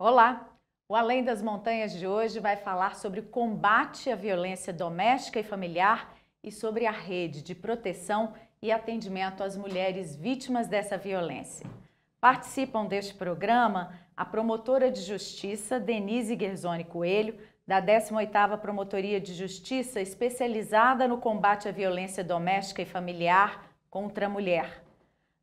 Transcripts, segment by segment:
Olá! O Além das Montanhas de hoje vai falar sobre o combate à violência doméstica e familiar e sobre a rede de proteção e atendimento às mulheres vítimas dessa violência. Participam deste programa a promotora de justiça Denise Guerzoni Coelho, da 18ª Promotoria de Justiça especializada no combate à violência doméstica e familiar contra a mulher.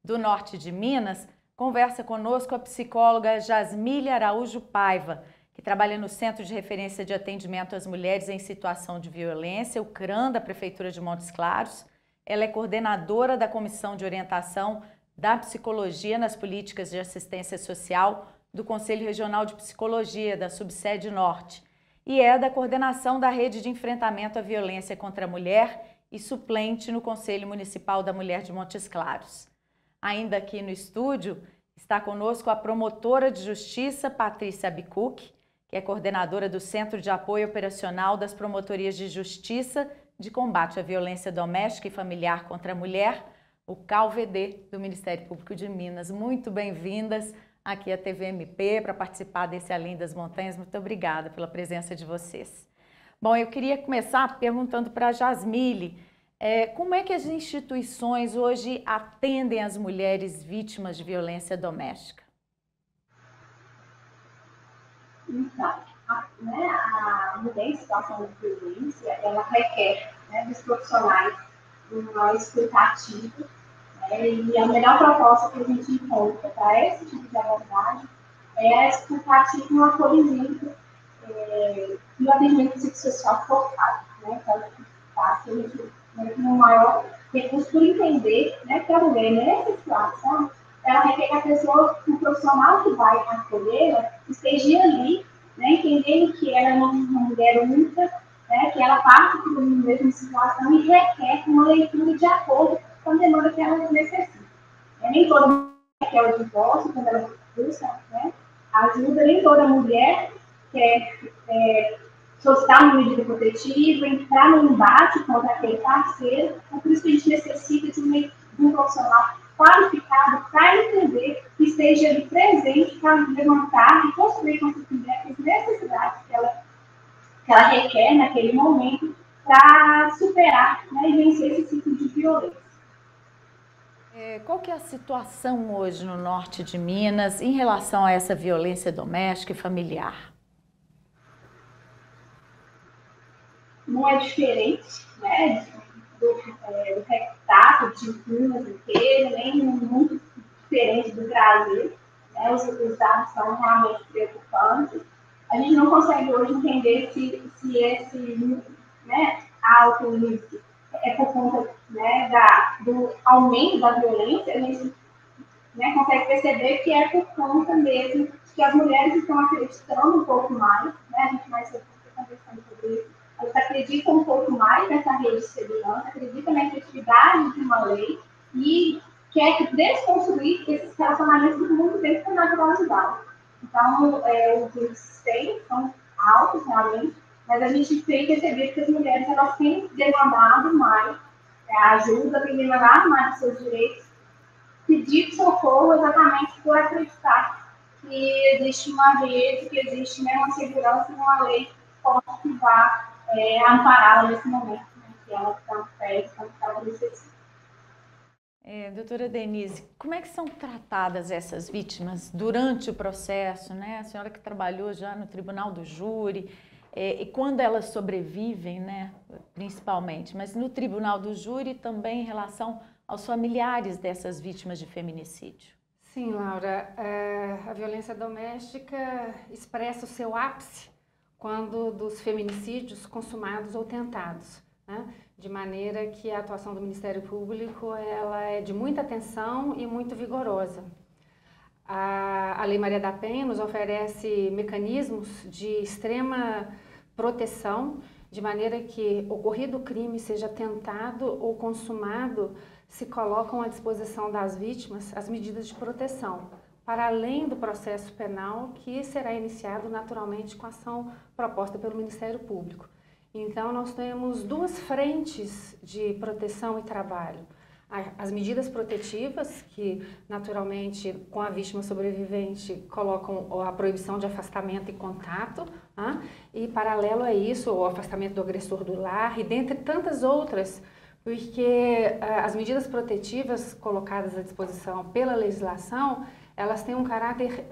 Do norte de Minas, conversa conosco a psicóloga Jasmília Araújo Paiva, que trabalha no Centro de Referência de Atendimento às Mulheres em Situação de Violência, o CRAM, da Prefeitura de Montes Claros. Ela é coordenadora da Comissão de Orientação da Psicologia nas Políticas de Assistência Social do Conselho Regional de Psicologia, da Subsede Norte, e é da coordenação da Rede de Enfrentamento à Violência contra a Mulher e suplente no Conselho Municipal da Mulher de Montes Claros. Ainda aqui no estúdio está conosco a promotora de justiça Patrícia Bicuc, que é coordenadora do Centro de Apoio Operacional das Promotorias de Justiça de Combate à Violência Doméstica e Familiar contra a Mulher, o CAUVD do Ministério Público de Minas. Muito bem-vindas aqui à TVMP para participar desse Além das Montanhas. Muito obrigada pela presença de vocês. Bom, eu queria começar perguntando para a Jasmília, como é que as instituições hoje atendem as mulheres vítimas de violência doméstica? Então, a mulher em situação de violência, ela requer, dos profissionais uma escuta ativa, e a melhor proposta que a gente encontra para esse tipo de abordagem é a escuta ativa no acolhimento e o atendimento psicossocial focado, então, a gente no maior recurso por entender, que a mulher, nessa situação, ela requer que a pessoa, o profissional que vai acolhê-la, esteja ali, entendendo que ela é uma mulher única, que ela passa por uma mesma situação e requer uma leitura de acordo com a demanda que ela necessita. Nem toda mulher quer o divórcio, quando ela busca ajuda, nem toda mulher quer solicitar uma medida protetiva, entrar no embate contra aquele parceiro. É por isso que a gente necessita de um profissional qualificado para entender que esteja ali presente para levantar e construir com essa mulher as necessidades que ela requer naquele momento para superar e vencer esse ciclo de violência. Qual que é a situação hoje no norte de Minas em relação a essa violência doméstica e familiar? Não é diferente, do retrato de Minas inteiro, nem muito diferente do Brasil. Os dados são realmente preocupantes. A gente não consegue hoje entender se esse alto índice é por conta do aumento da violência. A gente consegue perceber que é por conta mesmo que as mulheres estão acreditando um pouco mais, a gente vai ser conversando sobre isso. Elas acreditam um pouco mais nessa rede de segurança, acreditam na efetividade de uma lei e quer desconstruir esses relacionamentos muito bem com naturalidade. Então, os índices são altos realmente, mas a gente tem percebido que as mulheres elas têm demandado mais ajuda, têm demandado mais dos seus direitos, pedir socorro exatamente por acreditar que existe uma rede, que existe uma segurança e uma lei que vai ampará-la nesse momento, que ela está perto, que ela necessita. Doutora Denise, como é que são tratadas essas vítimas durante o processo, A senhora que trabalhou já no Tribunal do Júri, e quando elas sobrevivem, principalmente, mas no Tribunal do Júri também em relação aos familiares dessas vítimas de feminicídio? Sim, Laura, a violência doméstica expressa o seu ápice quando dos feminicídios consumados ou tentados, de maneira que a atuação do Ministério Público ela é de muita atenção e muito vigorosa. A Lei Maria da Penha nos oferece mecanismos de extrema proteção, de maneira que, ocorrido o crime, seja tentado ou consumado, se colocam à disposição das vítimas as medidas de proteção, para além do processo penal que será iniciado naturalmente com a ação proposta pelo Ministério Público. Então, nós temos duas frentes de proteção e trabalho. as medidas protetivas, que naturalmente com a vítima sobrevivente colocam a proibição de afastamento e contato, e paralelo a isso, o afastamento do agressor do lar, e dentre tantas outras, porque as medidas protetivas colocadas à disposição pela legislação, elas têm um caráter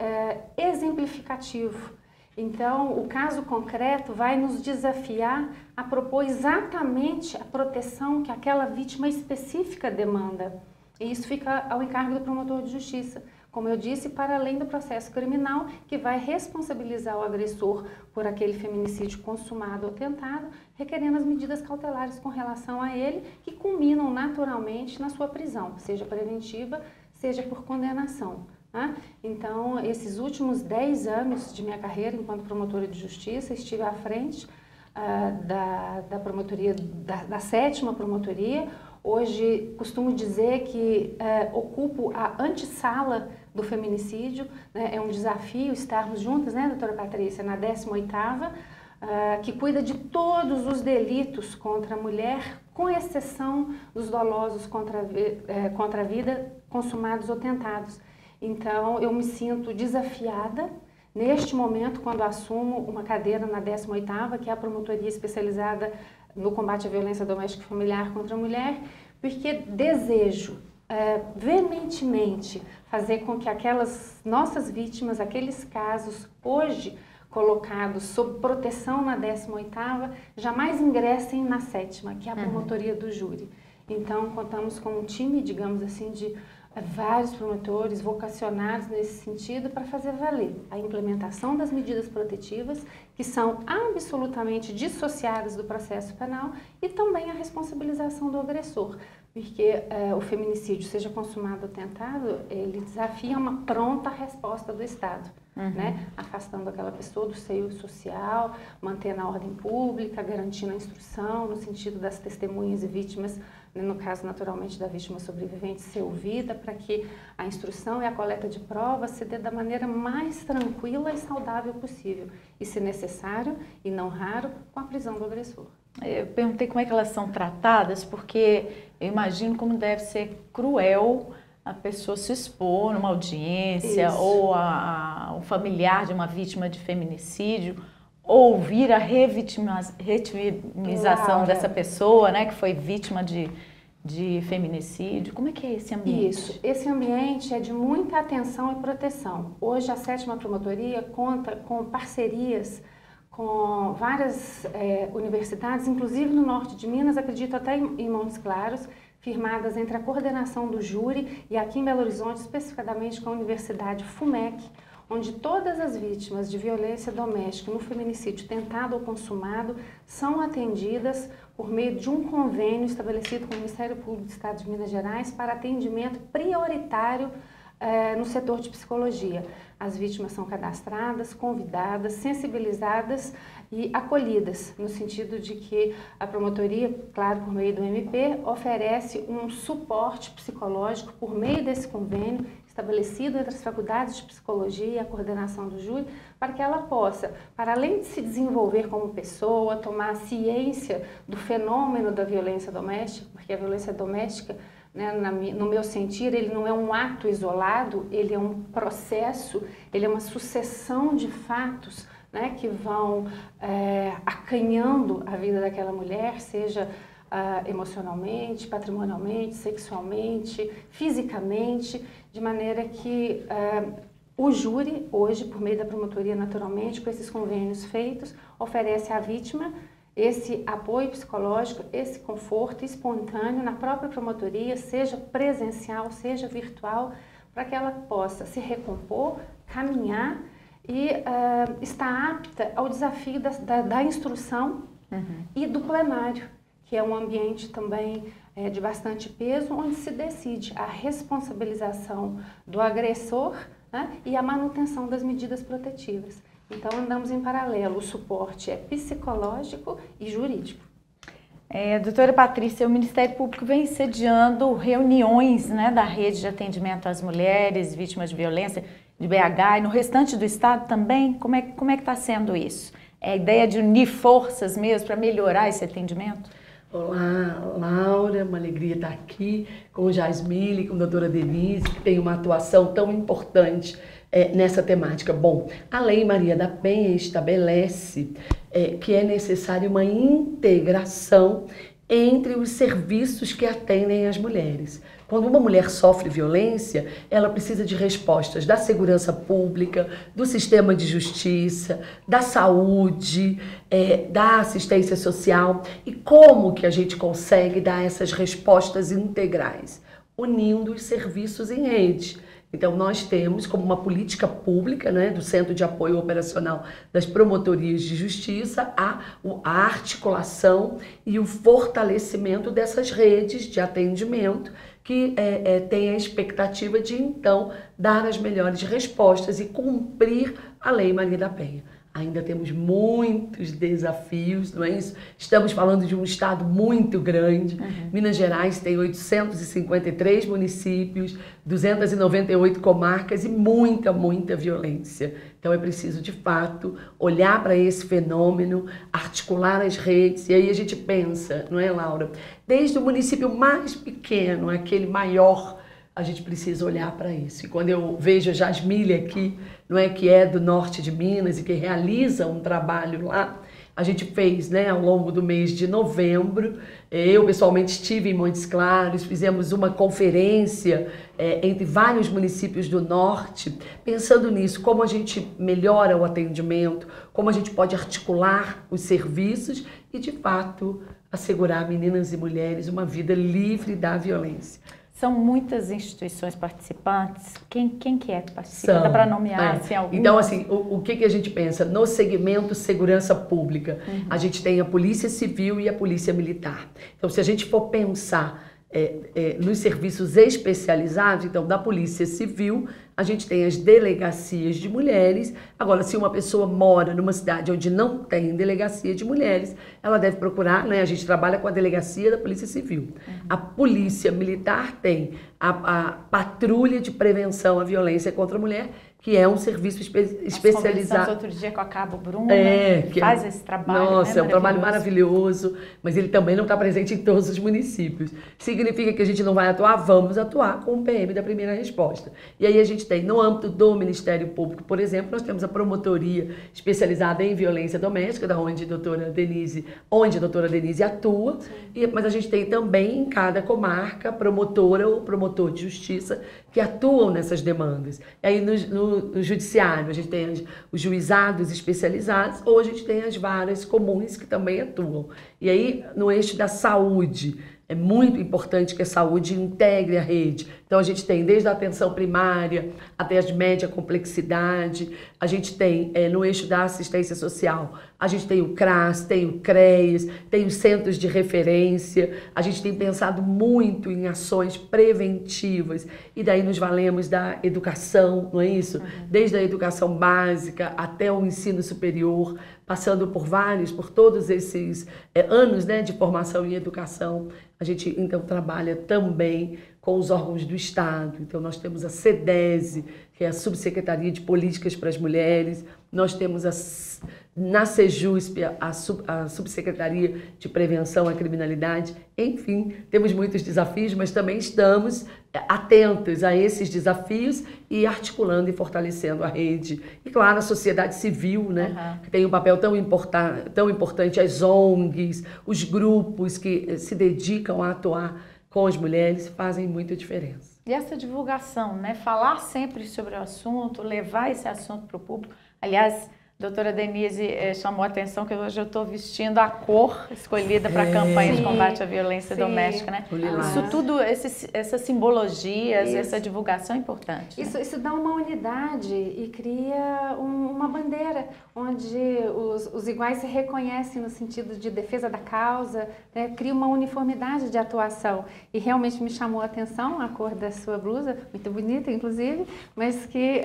exemplificativo. Então, o caso concreto vai nos desafiar a propor exatamente a proteção que aquela vítima específica demanda. E isso fica ao encargo do promotor de justiça, como eu disse, para além do processo criminal, que vai responsabilizar o agressor por aquele feminicídio consumado ou tentado, requerendo as medidas cautelares com relação a ele, que culminam naturalmente na sua prisão, seja preventiva, seja por condenação. Então, esses últimos 10 anos de minha carreira enquanto promotora de justiça, estive à frente da promotoria, da 7ª promotoria. Hoje, costumo dizer que ocupo a antessala do feminicídio, né? É um desafio estarmos juntas, né, doutora Patrícia, na 18ª, que cuida de todos os delitos contra a mulher, com exceção dos dolosos contra a vida consumados ou tentados. Então, eu me sinto desafiada neste momento, quando assumo uma cadeira na 18ª, que é a promotoria especializada no combate à violência doméstica e familiar contra a mulher, porque desejo veementemente fazer com que aquelas nossas vítimas, aqueles casos hoje colocados sob proteção na 18ª, jamais ingressem na 7ª, que é a promotoria do júri. Então, contamos com um time, digamos assim, de vários promotores vocacionados nesse sentido para fazer valer a implementação das medidas protetivas, que são absolutamente dissociadas do processo penal, e também a responsabilização do agressor, porque o feminicídio, seja consumado ou tentado, ele desafia uma pronta resposta do Estado, né? Afastando aquela pessoa do seio social, mantendo a ordem pública, garantindo a instrução no sentido das testemunhas e vítimas, no caso naturalmente da vítima sobrevivente, ser ouvida, para que a instrução e a coleta de provas se dê da maneira mais tranquila e saudável possível, e se necessário, e não raro, com a prisão do agressor. Eu perguntei como é que elas são tratadas, porque eu imagino como deve ser cruel a pessoa se expor numa audiência, Isso. ou o familiar de uma vítima de feminicídio, ouvir a revitimização Claro. dessa pessoa, né, que foi vítima de feminicídio. Como é que é esse ambiente? Isso, esse ambiente é de muita atenção e proteção. Hoje a 7ª Promotoria conta com parcerias com várias universidades, inclusive no norte de Minas, acredito até em Montes Claros, firmadas entre a coordenação do júri e aqui em Belo Horizonte, especificadamente com a Universidade FUMEC, onde todas as vítimas de violência doméstica no feminicídio tentado ou consumado são atendidas por meio de um convênio estabelecido com o Ministério Público do Estado de Minas Gerais para atendimento prioritário no setor de psicologia. As vítimas são cadastradas, convidadas, sensibilizadas e acolhidas, no sentido de que a promotoria, claro, por meio do MP, oferece um suporte psicológico por meio desse convênio estabelecido entre as faculdades de psicologia e a coordenação do júri, para que ela possa, para além de se desenvolver como pessoa, tomar ciência do fenômeno da violência doméstica, porque a violência doméstica, né, no meu sentir, ele não é um ato isolado, ele é um processo, ele é uma sucessão de fatos, né, que vão acanhando a vida daquela mulher, seja emocionalmente, patrimonialmente, sexualmente, fisicamente, de maneira que o júri, hoje, por meio da promotoria, naturalmente, com esses convênios feitos, oferece à vítima esse apoio psicológico, esse conforto espontâneo na própria promotoria, seja presencial, seja virtual, para que ela possa se recompor, caminhar e estar apta ao desafio da instrução e do plenário, que é um ambiente também de bastante peso, onde se decide a responsabilização do agressor, né, e a manutenção das medidas protetivas. Então, andamos em paralelo, o suporte é psicológico e jurídico. Doutora Patrícia, o Ministério Público vem sediando reuniões, né, da rede de atendimento às mulheres vítimas de violência de BH e no restante do estado também. Como é que está sendo isso? É a ideia de unir forças mesmo para melhorar esse atendimento? Olá, Laura, uma alegria estar aqui com Jasmine, com a doutora Denise, que tem uma atuação tão importante nessa temática. Bom, a Lei Maria da Penha estabelece que é necessária uma integração entre os serviços que atendem as mulheres. Quando uma mulher sofre violência, ela precisa de respostas da segurança pública, do sistema de justiça, da saúde, da assistência social. E como que a gente consegue dar essas respostas integrais? Unindo os serviços em rede. Então, nós temos como uma política pública, né, do Centro de Apoio Operacional das Promotorias de Justiça, a articulação e o fortalecimento dessas redes de atendimento que tem a expectativa de, então, dar as melhores respostas e cumprir a Lei Maria da Penha. Ainda temos muitos desafios, não é isso? Estamos falando de um estado muito grande. Minas Gerais tem 853 municípios, 298 comarcas e muita violência. Então é preciso, de fato, olhar para esse fenômeno, articular as redes. E aí a gente pensa, não é, Laura? Desde o município mais pequeno, aquele maior, a gente precisa olhar para isso. E quando eu vejo a Jasmine aqui, não é, que é do norte de Minas e que realiza um trabalho lá, a gente fez, né, ao longo do mês de novembro, eu pessoalmente estive em Montes Claros, fizemos uma conferência entre vários municípios do norte, pensando nisso, como a gente melhora o atendimento, como a gente pode articular os serviços e, de fato, assegurar a meninas e mulheres uma vida livre da violência. São muitas instituições participantes. Quem que é que participa? Dá para nomear assim, algumas? Então, assim, o que a gente pensa? No segmento segurança pública, a gente tem a Polícia Civil e a Polícia Militar. Então, se a gente for pensar nos serviços especializados, então, da Polícia Civil, a gente tem as delegacias de mulheres. Agora, se uma pessoa mora numa cidade onde não tem delegacia de mulheres, ela deve procurar, né? A gente trabalha com a delegacia da Polícia Civil. A Polícia Militar tem a Patrulha de Prevenção à Violência contra a Mulher, que é um serviço especializado. Outro dia com a Cabo Bruno, que faz esse trabalho. Nossa, é um trabalho maravilhoso, mas ele também não está presente em todos os municípios. Significa que a gente não vai atuar? Vamos atuar com o PM da primeira resposta. E aí a gente tem, no âmbito do Ministério Público, por exemplo, nós temos a promotoria especializada em violência doméstica, onde a doutora Denise atua, mas a gente tem também em cada comarca promotora ou promotor de justiça que atuam nessas demandas. E aí no judiciário a gente tem os juizados especializados ou a gente tem as varas comuns que também atuam. E aí no eixo da saúde, é muito importante que a saúde integre a rede. Então, a gente tem desde a atenção primária até as de média complexidade. A gente tem, no eixo da assistência social, a gente tem o CRAS, tem o CREAS, tem os centros de referência. A gente tem pensado muito em ações preventivas. E daí nos valemos da educação, não é isso? Desde a educação básica até o ensino superior, passando por todos esses anos, né, de formação em educação. A gente, então, trabalha também com os órgãos do Estado. Então, nós temos a SEDESE, que é a Subsecretaria de Políticas para as Mulheres. Nós temos na SEJUSP, a Subsecretaria de Prevenção à Criminalidade. Enfim, temos muitos desafios, mas também estamos atentos a esses desafios e articulando e fortalecendo a rede. E, claro, a sociedade civil, né, que tem um papel tão importante, as ONGs, os grupos que se dedicam a atuar com as mulheres, fazem muita diferença. E essa divulgação, né? Falar sempre sobre o assunto, levar esse assunto para o público. Aliás, a doutora Denise chamou a atenção que hoje eu estou vestindo a cor escolhida para a campanha de combate à violência doméstica, né? Isso tudo, essas simbologias, essa divulgação é importante. Né? Isso dá uma unidade e cria uma bandeira onde os iguais se reconhecem no sentido de defesa da causa, né? Cria uma uniformidade de atuação. E realmente me chamou a atenção a cor da sua blusa, muito bonita inclusive, mas que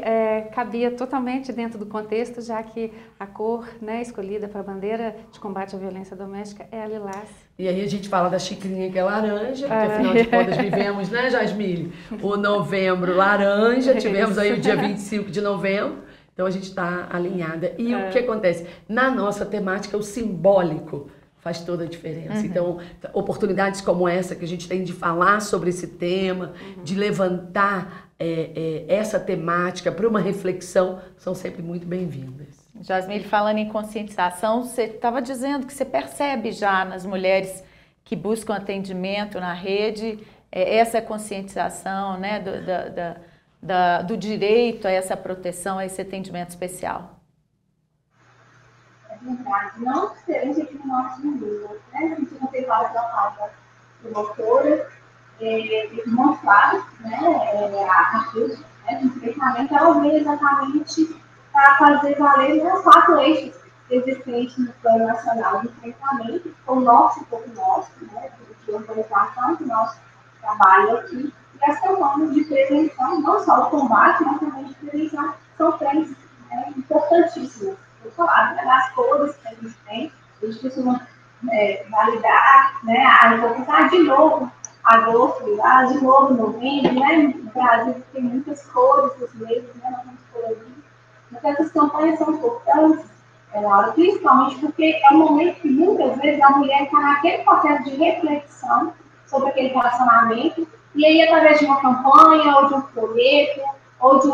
cabia totalmente dentro do contexto, já que a cor, né, escolhida para a bandeira de combate à violência doméstica é a lilás. E aí a gente fala da xicrinha que é laranja, porque afinal de contas vivemos, né, Jasmine? O novembro laranja, tivemos aí o dia 25 de novembro, então a gente está alinhada. E o que acontece? Na nossa temática, o simbólico faz toda a diferença. Então, oportunidades como essa que a gente tem de falar sobre esse tema, de levantar essa temática para uma reflexão, são sempre muito bem-vindas. Jasmine, falando em conscientização, você estava dizendo que você percebe já nas mulheres que buscam atendimento na rede, essa conscientização, né, do direito a essa proteção, a esse atendimento especial. É verdade, não diferente aqui no nosso mundo, né? A gente não tem várias etapas promotora, muito claro, né? A rede, né, de enfrentamento, ela veio exatamente para fazer valer os 4 eixos existentes no Plano Nacional de Enfrentamento, o nosso e pouco nosso, né? De organização do nosso trabalho aqui, e as campanhas de prevenção, não só o combate, mas também de prevenção, são frentes, né, importantíssimas. Vou falar, né, das cores que a gente costuma validar, né, a importância de novo, agosto, de novo novembro, né, no Brasil tem muitas cores dos meses, né, nós vamos colorir. Então essas campanhas são importantes, Laura, principalmente porque é um momento que muitas vezes a mulher está naquele processo de reflexão sobre aquele relacionamento, e aí através de uma campanha, ou de um folheto, ou de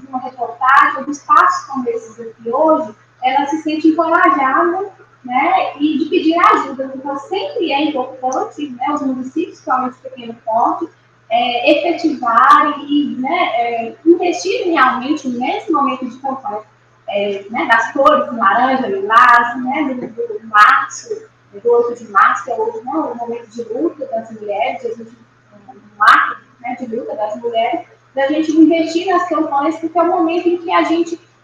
uma reportagem, ou de espaços como esses aqui hoje, ela se sente encorajada, né, e de pedir ajuda. Então, sempre é importante, né, os municípios, principalmente de pequeno porte, efetivarem e, né, investirem realmente nesse momento de campanha, né, das cores, laranja, lilás, né, do março, do 8 de março, que é hoje, né, o momento de luta das mulheres, o marco, né, de luta das mulheres, da gente investir nas campanhas, porque é o momento em que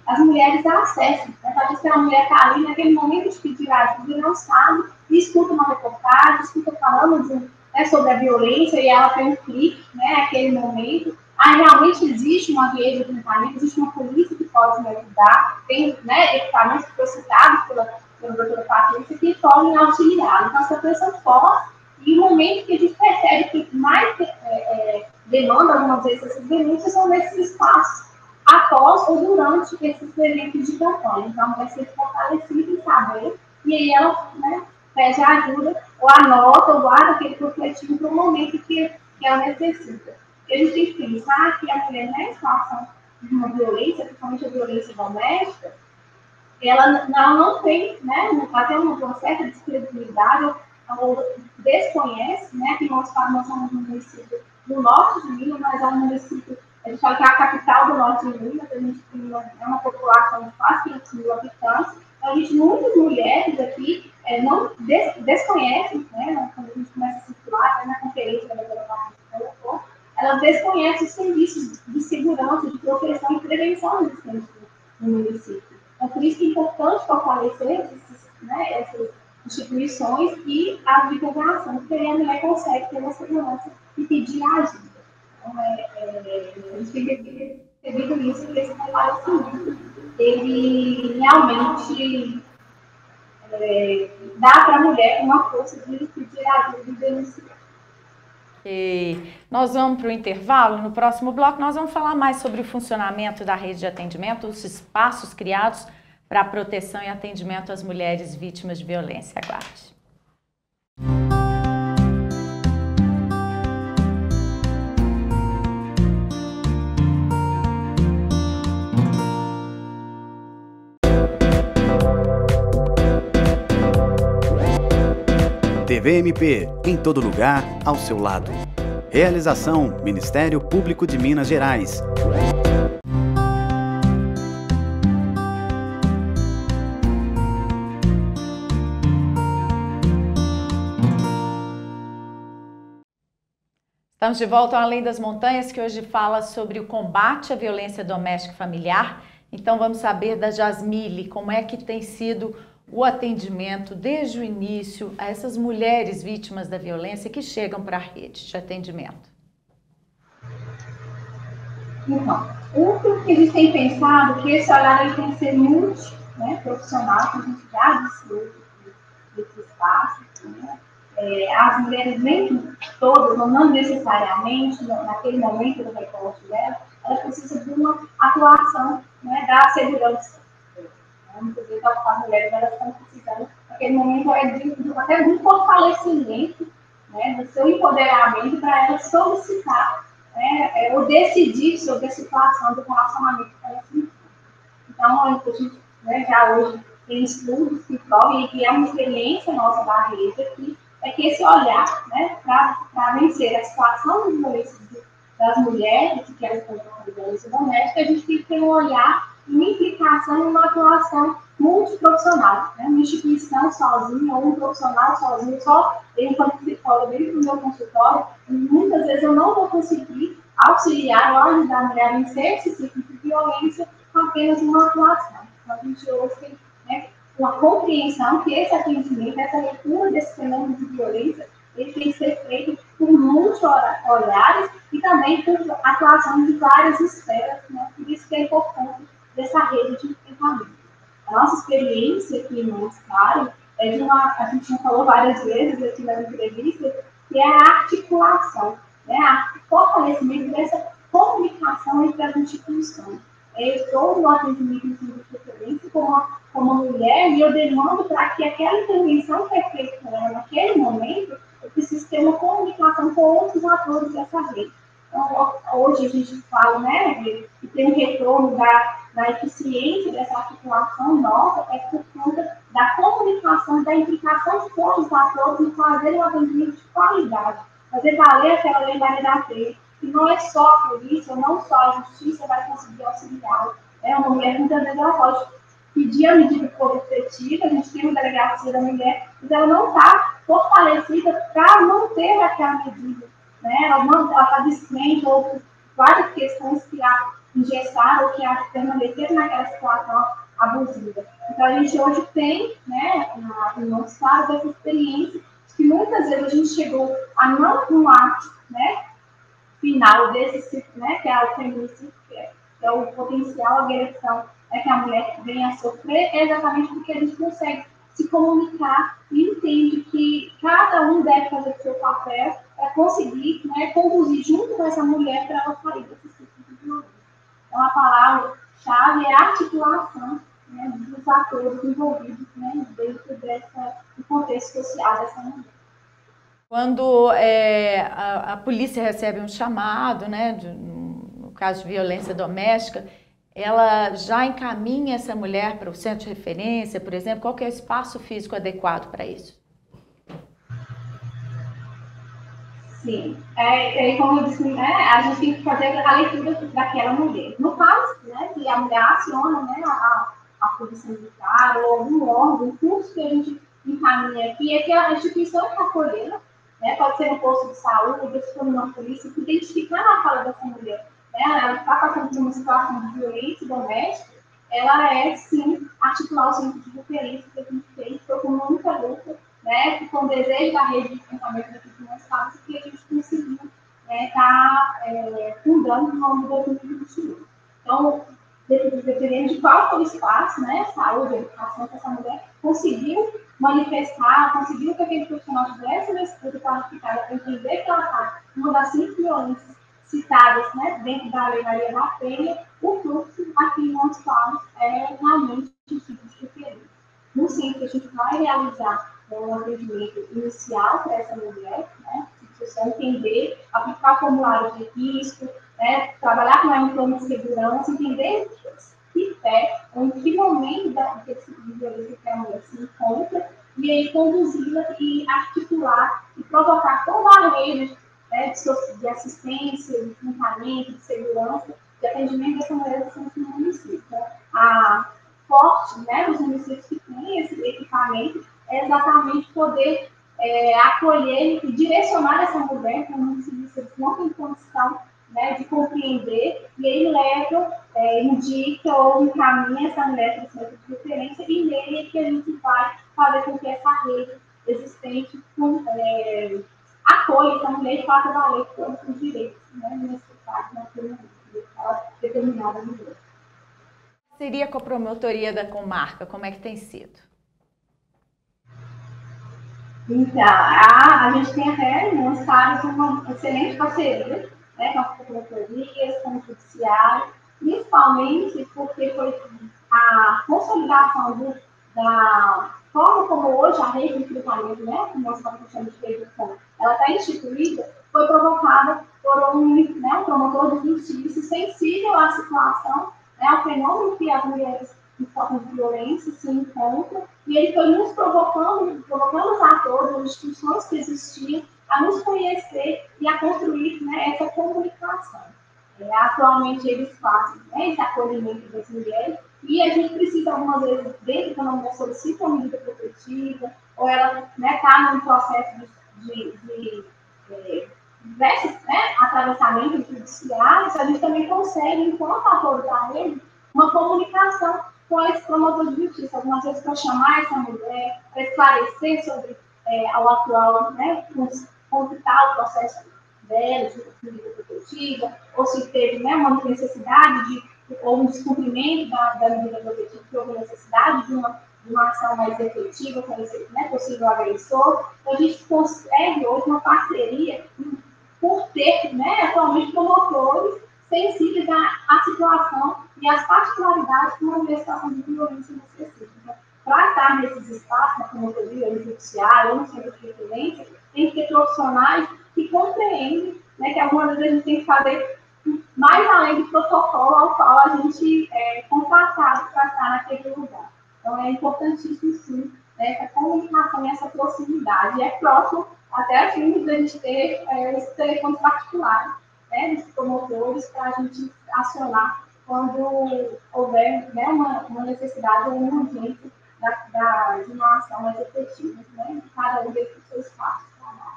as mulheres acessam. Né? Às vezes a mulher está ali naquele momento de pedir ajuda e não sabe, e escuta uma reportagem, escuta falando né, sobre a violência, e ela tem um clique, né, naquele momento. Realmente existe uma rede de tratamento, existe uma polícia que pode me ajudar, tem, né, equipamentos que foram citados pela doutora Patrícia que podem auxiliar. Então, essa pressão forte, e o momento que a gente percebe que mais demanda, algumas vezes, essas denúncias são nesses espaços, após ou durante esses eventos de campanha. Então, vai ser fortalecida em saber, e aí ela, né, pede ajuda, ou anota, ou guarda aquele refletivo para o momento que ela necessita. E a gente tem que pensar que a mulher, na situação de uma violência, principalmente a violência doméstica, ela não tem, né, ela tem uma certa descredibilidade, ou desconhece, né, que nós somos um município do norte de Minas, mas é um município, a gente fala que é a capital do norte de Minas, a gente tem uma população de quase 500 mil habitantes, então a gente, muitas mulheres aqui não desconhecem, né, quando a gente começa a circular, né, na conferência da doutora Patrícia, elas desconhecem os serviços de segurança, de proteção e prevenção existentes no município. Então, por isso que é importante fortalecer essas instituições e a divulgação, porque aí a mulher consegue ter uma segurança e pedir ajuda. Então, a gente tem que perceber isso, que esse fortalecimento, ele realmente dá para a mulher uma força de pedir ajuda e denunciar. E nós vamos para o intervalo. No próximo bloco nós vamos falar mais sobre o funcionamento da rede de atendimento, os espaços criados para a proteção e atendimento às mulheres vítimas de violência. Aguarde. TVMP, em todo lugar, ao seu lado. Realização: Ministério Público de Minas Gerais. Estamos de volta ao Além das Montanhas, que hoje fala sobre o combate à violência doméstica e familiar. Então vamos saber da Jasmine como é que tem sido o atendimento desde o início a essas mulheres vítimas da violência que chegam para a rede de atendimento. Então, o que a gente tem pensado é que esse olhar ele tem que ser muito, né, profissional, que a gente já disse desse espaço. Né? As mulheres, nem todas, ou não necessariamente, naquele momento do recorte dela, elas precisam de uma atuação, né, da segurança. Muitas vezes as mulheres elas estão precisando aquele momento até de um fortalecimento, né, do seu empoderamento para ela solicitar, né, ou decidir sobre a situação do relacionamento que ela se encontra. Então, a gente, né, já hoje tem estudos que provam, e é uma experiência nossa da rede aqui, é que esse olhar, né, para vencer a situação de violência das mulheres que elas estão com violência doméstica, a gente tem que ter um olhar e uma implicação, uma atuação multiprofissional, né? Uma instituição sozinha ou um profissional sozinho, só eu, enquanto psicóloga, dentro do meu consultório, muitas vezes eu não vou conseguir auxiliar ou ajudar a mulher a vencer esse tipo de violência com apenas uma atuação. Então, a gente hoje tem, né, uma compreensão que esse atendimento, essa leitura desse fenômeno de violência, ele tem que ser feito por muitos olhares e também por atuação de várias esferas, né? Por isso que é importante dessa rede de enfrentamento. A nossa experiência aqui no Montes é de a gente já falou várias vezes aqui na entrevista, que é a articulação, né? O fortalecimento dessa comunicação entre as instituições. Eu estou no atendimento de referência como mulher e eu demando para que aquela intervenção que é feita por ela naquele momento, eu preciso ter uma comunicação com outros atores dessa rede. Então, hoje a gente fala, né, que tem um retorno da eficiência dessa articulação nossa, é por conta da comunicação, da implicação de todos os atores em fazer um atendimento de qualidade, fazer valer aquela lei Maria da Penha. E não é só a polícia, não só a justiça vai conseguir auxiliar. Uma mulher, muitas vezes, ela pode pedir a medida coercitiva, a gente tem uma delegacia da mulher, mas ela não está fortalecida para manter aquela medida. Né? Ela está descrente ou por várias questões que a engessaram ou que a permaneceram naquela situação abusiva. Então, a gente hoje tem, né, no nosso estado, essa experiência de que muitas vezes a gente chegou a não um ato, né, final desse, né, que é o feminicídio, que é o potencial agressão, né, que a mulher vem a sofrer, é exatamente porque a gente consegue se comunicar e entende que cada um deve fazer o seu papel para conseguir, né, conduzir junto com essa mulher para ela sair desse ciclo de violência. Então, a palavra-chave é a articulação, né, dos atores envolvidos, né, dentro do contexto social dessa mulher. Quando a polícia recebe um chamado, né, no caso de violência doméstica, ela já encaminha essa mulher para o centro de referência, por exemplo? Qual que é o espaço físico adequado para isso? Sim. Como eu disse, né, a gente tem que fazer a leitura daquela mulher. No caso, né, que a mulher aciona, né, a polícia militar ou algum órgão, o curso que a gente encaminha aqui é que a instituição está acolhendo, né, pode ser um posto de saúde, se for uma polícia, identificar na fala dessa mulher, né, ela está passando por uma situação de violência doméstica, ela é, sim, articular o centro de referência que a gente fez, foi com muita luta, né, com o desejo da rede de enfrentamento da vítima de violência, que a gente conseguiu estar fundando no ano de 2021. Então, dependendo de qual for o espaço, né, saúde, educação, que essa mulher conseguiu manifestar, conseguiu que aquele profissional tivesse uma estudo qualificada para entender que ela está uma das 5 violências citadas, né, dentro da Lei Maria da Penha, o fluxo aqui em Montes Claros é realmente um tipo de referência. No centro, a gente vai realizar um atendimento inicial para essa mulher, né, se você entender, aplicar o formulário de risco, né, trabalhar com um plano de segurança, entender que pé, ou em que momento desse tipo de violência que a mulher se encontra, e aí conduzi-la e articular e provocar toda a rede, né, de assistência, de enfrentamento, de segurança, de atendimento dessa mulher no município. Então, a forte, né, dos municípios que têm esse equipamento é exatamente poder acolher e direcionar essa mulher, que muitos municípios não têm condição, né, de compreender, e aí leva, indica ou encaminha essa mulher para o centro de referência, e nele é que a gente vai fazer com que essa rede existente acolha essa mulher e faça valer todos os direitos, né, necessários naquela determinada mulher. Seria com a promotoria da comarca, como é que tem sido? Então, a gente tem até em Montes Claros uma excelente parceria, né, com as promotorias, com o judiciário, principalmente porque foi a consolidação forma como hoje a rede de recrutamento, né, que nós estamos chamando de rede de recrutamento, ela está instituída, foi provocada por um promotor de justiça sensível à situação, né, ao fenômeno que as mulheres em forma de violência se encontram, e ele foi nos provocando os atores, as instituições que existiam, a nos conhecer e a construir, né, essa comunicação. Atualmente eles fazem, né, esse acolhimento das mulheres, e a gente precisa, algumas vezes, dentro da mulher solicita uma medida protetiva, ou ela está, num processo de diversos, né, atravessamentos judiciais, a gente também consegue, enquanto apoio da rede, uma comunicação com esse promotor de justiça, algumas vezes para chamar essa mulher, para esclarecer sobre o atual, né, como está o processo dela, de medida protetiva, ou se teve, né, uma necessidade ou um descumprimento da medida protetiva, que houve necessidade de uma ação mais efetiva com esse, né, possível agressor. Então, a gente consegue hoje uma parceria por ter, né, atualmente promotores sensíveis à situação e às particularidades de uma situação de violência necessita. Então, para estar nesses espaços, na promotoria, no judiciário, ou no centro de referência, tem que ter profissionais que compreendem, né, que algumas vezes a gente tem que fazer mais além do protocolo ao qual a gente é contratado para estar naquele lugar. Então, é importantíssimo, sim, né, essa comunicação e essa proximidade. E é próximo até a fim de a gente ter esses telefones particulares, né, dos promotores, para a gente acionar quando houver, né, uma necessidade ou uma urgência de uma ação mais efetiva, né, de cada um desses seus passos de trabalho.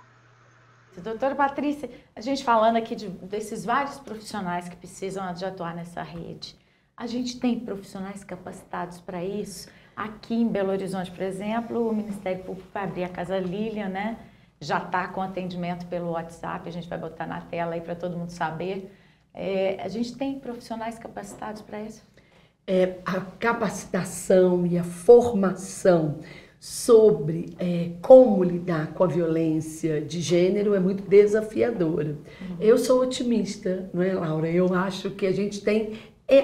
Doutora Patrícia, a gente falando aqui desses vários profissionais que precisam de atuar nessa rede, a gente tem profissionais capacitados para isso? Aqui em Belo Horizonte, por exemplo, o Ministério Público vai abrir a Casa Lilian, né? Já está com atendimento pelo WhatsApp, a gente vai botar na tela aí para todo mundo saber. A gente tem profissionais capacitados para isso? A capacitação e a formação sobre como lidar com a violência de gênero é muito desafiadora. Eu sou otimista, não é, Laura? Eu acho que a gente tem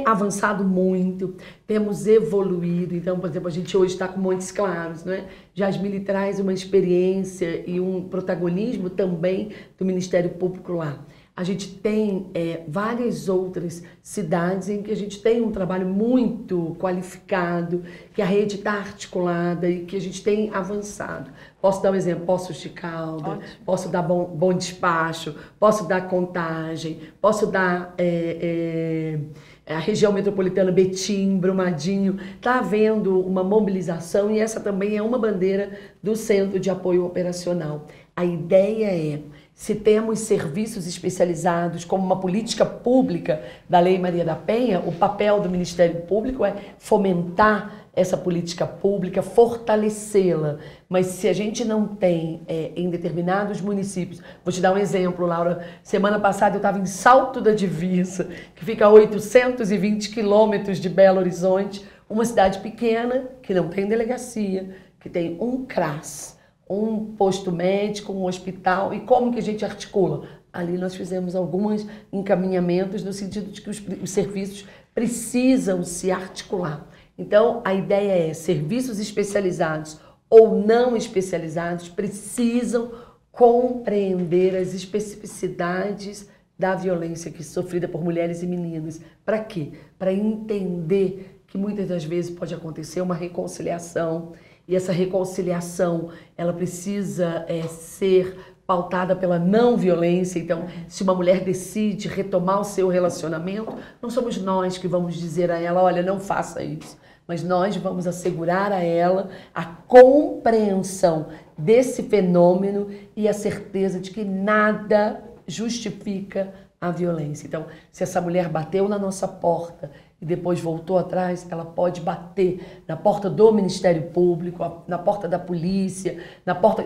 avançado muito, temos evoluído. Então, por exemplo, a gente hoje está com Montes Claros, não é? Jasmine traz uma experiência e um protagonismo também do Ministério Público lá. A gente tem várias outras cidades em que a gente tem um trabalho muito qualificado, que a rede está articulada e que a gente tem avançado. Posso dar um exemplo, Poços de Caldas, posso dar bom Despacho, posso dar Contagem, posso dar a região metropolitana Betim, Brumadinho. Está havendo uma mobilização e essa também é uma bandeira do Centro de Apoio Operacional. A ideia é, se temos serviços especializados como uma política pública da Lei Maria da Penha, o papel do Ministério Público é fomentar essa política pública, fortalecê-la. Mas se a gente não tem em determinados municípios, vou te dar um exemplo, Laura, semana passada eu estava em Salto da Divisa, que fica a 820 quilômetros de Belo Horizonte, uma cidade pequena que não tem delegacia, que tem um CRAS, um posto médico, um hospital. E como que a gente articula? Ali nós fizemos alguns encaminhamentos no sentido de que os serviços precisam se articular. Então, a ideia é, serviços especializados ou não especializados precisam compreender as especificidades da violência que é sofrida por mulheres e meninas. Para quê? Para entender que muitas das vezes pode acontecer uma reconciliação, e essa reconciliação ela precisa ser pautada pela não violência. Então, se uma mulher decide retomar o seu relacionamento, não somos nós que vamos dizer a ela, olha, não faça isso. Mas nós vamos assegurar a ela a compreensão desse fenômeno e a certeza de que nada justifica a violência. Então, se essa mulher bateu na nossa porta e depois voltou atrás, ela pode bater na porta do Ministério Público, na porta da polícia,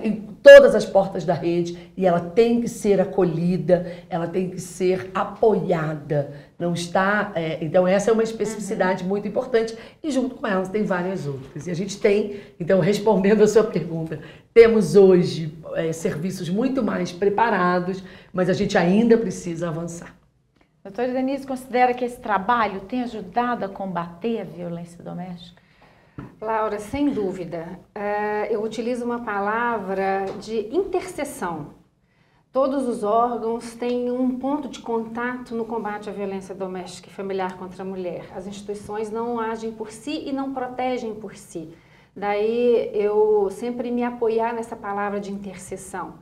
em todas as portas da rede, e ela tem que ser acolhida, ela tem que ser apoiada. Não está, então essa é uma especificidade muito importante, e junto com elas tem várias outras. E a gente tem, então respondendo a sua pergunta, temos hoje serviços muito mais preparados, mas a gente ainda precisa avançar. Doutora Denise, considera que esse trabalho tem ajudado a combater a violência doméstica? Laura, sem dúvida. Eu utilizo uma palavra de interseção. Todos os órgãos têm um ponto de contato no combate à violência doméstica e familiar contra a mulher. As instituições não agem por si e não protegem por si. Daí eu sempre me apoiar nessa palavra de interseção.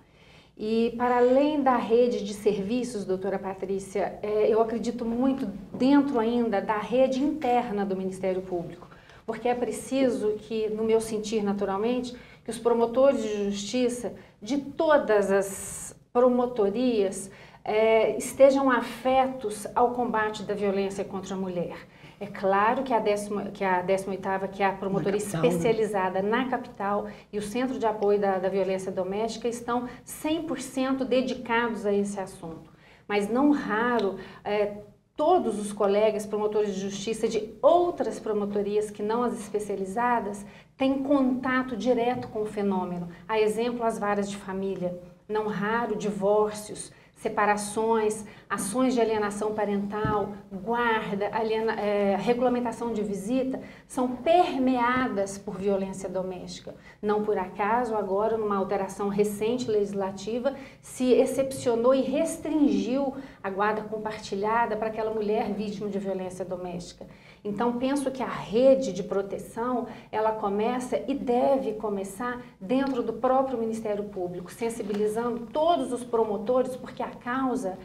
E para além da rede de serviços, doutora Patrícia, eu acredito muito dentro ainda da rede interna do Ministério Público, porque é preciso que, no meu sentir naturalmente, que os promotores de justiça de todas as promotorias estejam afetos ao combate da violência contra a mulher. É claro que a 18ª, que é a promotoria especializada na capital e o Centro de Apoio da Violência Doméstica estão 100% dedicados a esse assunto. Mas não raro, todos os colegas promotores de justiça de outras promotorias que não as especializadas têm contato direto com o fenômeno. A exemplo, as varas de família, não raro divórcios, separações, ações de alienação parental, guarda, regulamentação de visita, são permeadas por violência doméstica. Não por acaso, agora, numa alteração recente legislativa, se excepcionou e restringiu a guarda compartilhada para aquela mulher vítima de violência doméstica. Então, penso que a rede de proteção, ela começa e deve começar dentro do próprio Ministério Público, sensibilizando todos os promotores, porque a causa,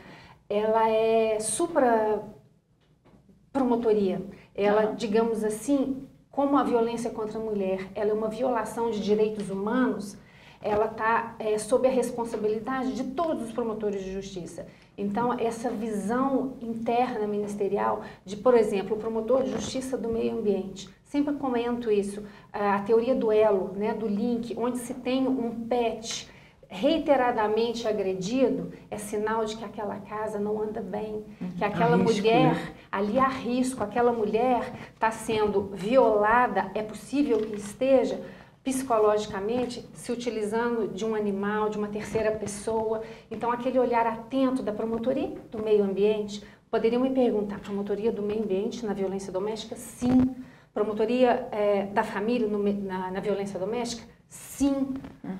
ela é supra-promotoria. Ela, digamos assim, como a violência contra a mulher, ela é uma violação de direitos humanos, ela está sob a responsabilidade de todos os promotores de justiça. Então, essa visão interna ministerial de, por exemplo, o promotor de justiça do meio ambiente, sempre comento isso, a teoria do elo, né, do link, onde se tem um pet reiteradamente agredido, é sinal de que aquela casa não anda bem, que aquela mulher, né? Ali há risco, aquela mulher está sendo violada, é possível que esteja psicologicamente se utilizando de um animal, de uma terceira pessoa. Então, aquele olhar atento da promotoria do meio ambiente, poderiam me perguntar, promotoria do meio ambiente na violência doméstica? Sim. Promotoria da família na violência doméstica? Sim.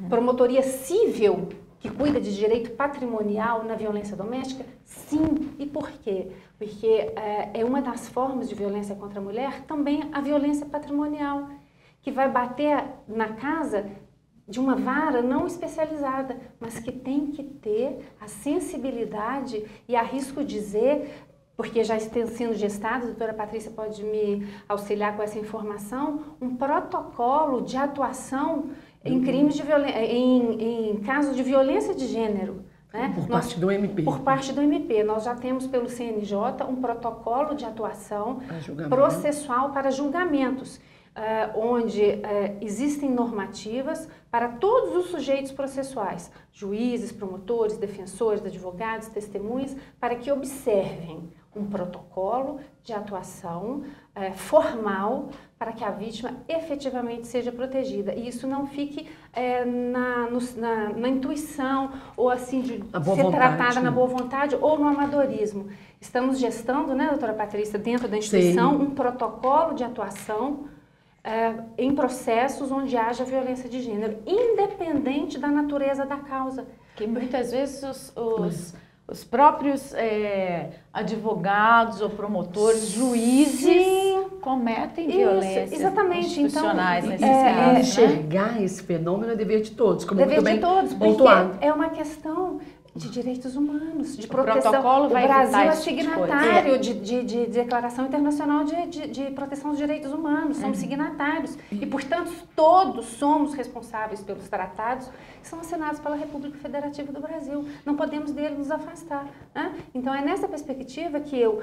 Promotoria civil, que cuida de direito patrimonial na violência doméstica? Sim. E por quê? Porque é uma das formas de violência contra a mulher também a violência patrimonial, que vai bater na casa de uma vara não especializada, mas que tem que ter a sensibilidade e, arrisco dizer, porque já está sendo gestado, a doutora Patrícia pode me auxiliar com essa informação, um protocolo de atuação em crimes de em casos de violência de gênero. Né? Por parte do MP. Por parte do MP. Nós já temos pelo CNJ um protocolo de atuação processual para julgamentos, onde existem normativas para todos os sujeitos processuais, juízes, promotores, defensores, advogados, testemunhas, para que observem um protocolo de atuação formal para que a vítima efetivamente seja protegida. E isso não fique na intuição ou assim de ser tratada na boa vontade ou no amadorismo. Estamos gestando, né, doutora Patrícia, dentro da instituição, um protocolo de atuação em processos onde haja violência de gênero, independente da natureza da causa. Que muitas vezes os próprios advogados ou promotores, juízes, cometem violências institucionais nesse caso. Enxergar esse fenômeno é dever de todos, como dever muito bem de todos, pontuado. Porque é uma questão de direitos humanos, de proteção. O protocolo vai o Brasil é signatário de Declaração Internacional de Proteção dos Direitos Humanos, somos signatários e, portanto, todos somos responsáveis pelos tratados que são assinados pela República Federativa do Brasil. Não podemos dele nos afastar. Né? Então, é nessa perspectiva que eu,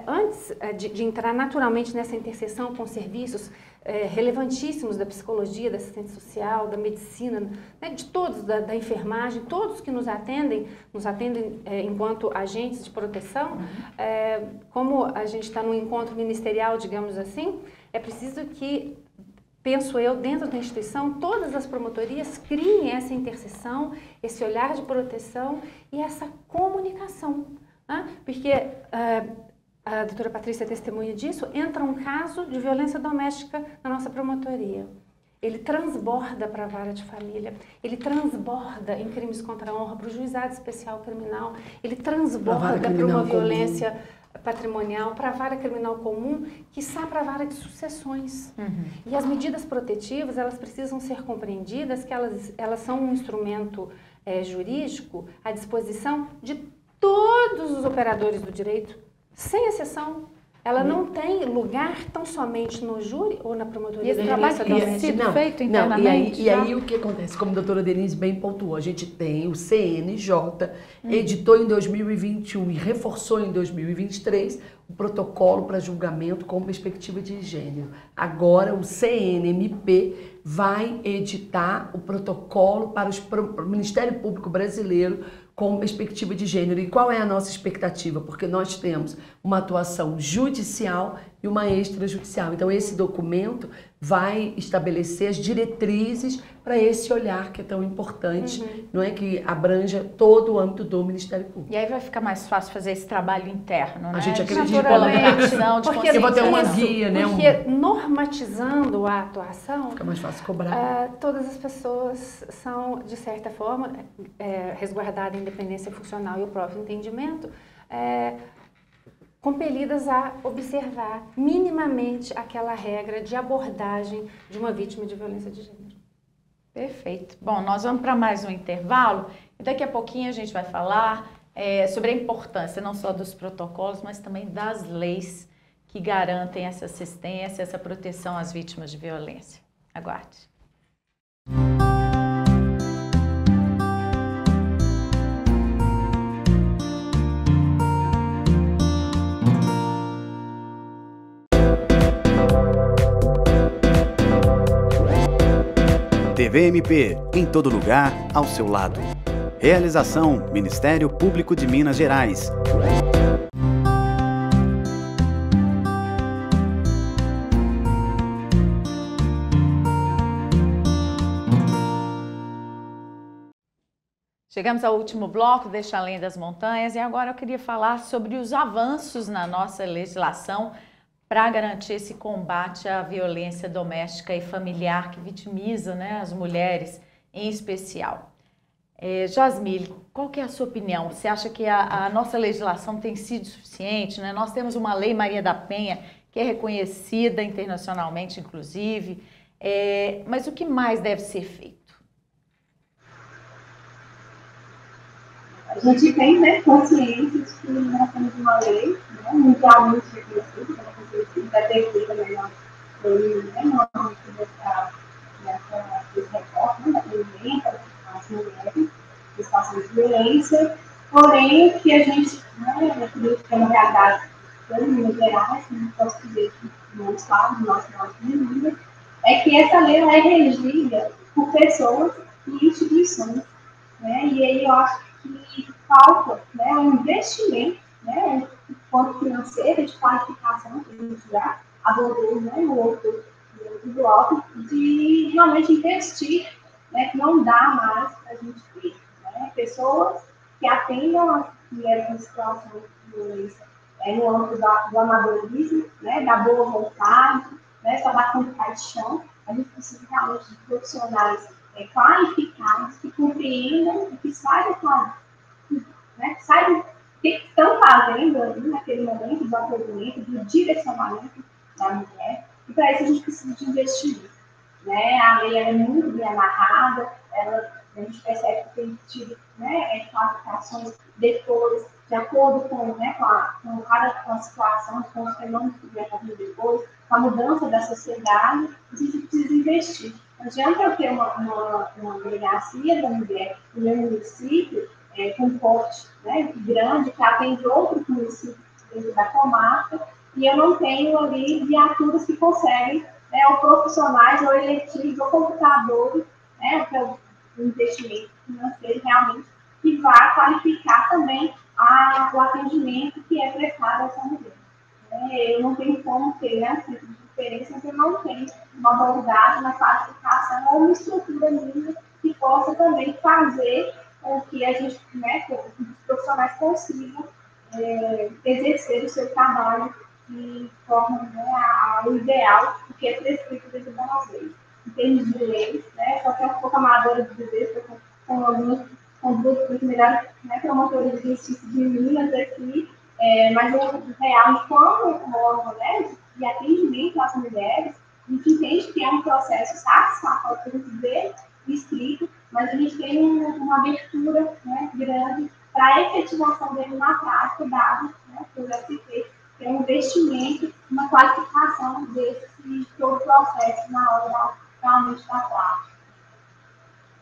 antes de entrar naturalmente nessa interseção com serviços relevantíssimos da psicologia, da assistência social, da medicina, né, de todos, da enfermagem, todos que nos atendem enquanto agentes de proteção, como a gente está no encontro ministerial, digamos assim, é preciso que, penso eu, dentro da instituição, todas as promotorias criem essa interseção, esse olhar de proteção e essa comunicação, né? Porque a doutora Patrícia é testemunha disso, entra um caso de violência doméstica na nossa promotoria. Ele transborda para a vara de família, ele transborda em crimes contra a honra para o juizado especial criminal, ele transborda para uma violência patrimonial, para a vara criminal comum, quiçá para a vara de sucessões. E as medidas protetivas, elas precisam ser compreendidas que elas são um instrumento jurídico à disposição de todos os operadores do direito, sem exceção. Ela não tem lugar tão somente no júri ou na promotoria de violência doméstica. Feito internamente. E aí o que acontece? Como a doutora Denise bem pontuou, a gente tem o CNJ, editou em 2021 e reforçou em 2023 o protocolo para julgamento com perspectiva de gênero. Agora o CNMP vai editar o protocolo para o Ministério Público Brasileiro com perspectiva de gênero. E qual é a nossa expectativa? Porque nós temos uma atuação judicial e uma extrajudicial. Então esse documento vai estabelecer as diretrizes para esse olhar que é tão importante, não é, que abranja todo o âmbito do Ministério Público. E aí vai ficar mais fácil fazer esse trabalho interno, né? A gente acredita porque eu vou ter uma guia, né? Porque normatizando a atuação, fica mais fácil cobrar. Todas as pessoas são, de certa forma, resguardada a independência funcional e o próprio entendimento, compelidas a observar minimamente aquela regra de abordagem de uma vítima de violência de gênero. Perfeito. Bom, nós vamos para mais um intervalo e daqui a pouquinho a gente vai falar sobre a importância não só dos protocolos, mas também das leis que garantem essa assistência, essa proteção às vítimas de violência. Aguarde. TVMP, em todo lugar, ao seu lado. Realização: Ministério Público de Minas Gerais. Chegamos ao último bloco, Deixa Além das Montanhas, e agora eu queria falar sobre os avanços na nossa legislação para garantir esse combate à violência doméstica e familiar que vitimiza, né, as mulheres em especial. Jasmile, qual que é a sua opinião? Você acha que a nossa legislação tem sido suficiente, né? Nós temos uma Lei Maria da Penha que é reconhecida internacionalmente, inclusive, mas o que mais deve ser feito? A gente tem, né, consciência de que nós temos uma lei, né, mundialmente reconhecida, vai ter que também no âmbito desse recorte, né, da alimenta as mulheres em situação de violência, porém o que a gente, né, acredito que é uma realidade em Minas Gerais, não posso dizer que no estado, no nosso Minas, é que essa lei é regida por pessoas e instituições, né, e aí eu acho que falta, né, um investimento, né, quanto financeiro, de qualificação, que a gente já abordou, né, no outro bloco, de realmente investir, né, que não dá mais para a gente ter, né, pessoas que atendam as mulheres em situação de violência no âmbito do amadorismo, né, da boa vontade, né, só da compaixão. A gente precisa realmente de profissionais qualificados que compreendam e que saibam, né, que saibam o que estão fazendo ali naquele momento do acolhimento, do direcionamento da mulher, e para isso a gente precisa de investimento, né? A lei é muito bem amarrada, a gente percebe que tem tido, né, qualificações depois, de acordo com, né, com a situação, com os fenômenos que vem acontecendo depois, com a mudança da sociedade, a gente precisa investir. Não adianta eu ter uma delegacia da mulher no meu município, com um porte, né, grande, que atende outros municípios dentro da comarca, e eu não tenho ali viaturas que conseguem, né, ou profissionais, ou eletivos, ou computadores, né, para o investimento financeiro realmente, que vai qualificar também o atendimento que é prestado a essa mulher. Eu não tenho como ter, né, essa diferença, porque eu não tenho uma abordagem, uma qualificação ou uma estrutura mínima que possa também fazer com que a gente, né, que os profissionais consigam exercer o seu trabalho de forma, né, ao ideal, o que é prescrito dentro das leis. Em termos de leis, né, só que é um pouco amadora de dizer, estou com duas melhores, né, promotoras de justiça de Minas aqui, mas o real, como órgão, né, de atendimento às mulheres, a gente entende que é um processo satisfatório, para dizer, escrito, mas a gente tem uma abertura, né, grande para a efetivação dele na prática, dado, né, que eu já citei, que é um investimento, uma qualificação desse todo o processo na hora realmente da prática.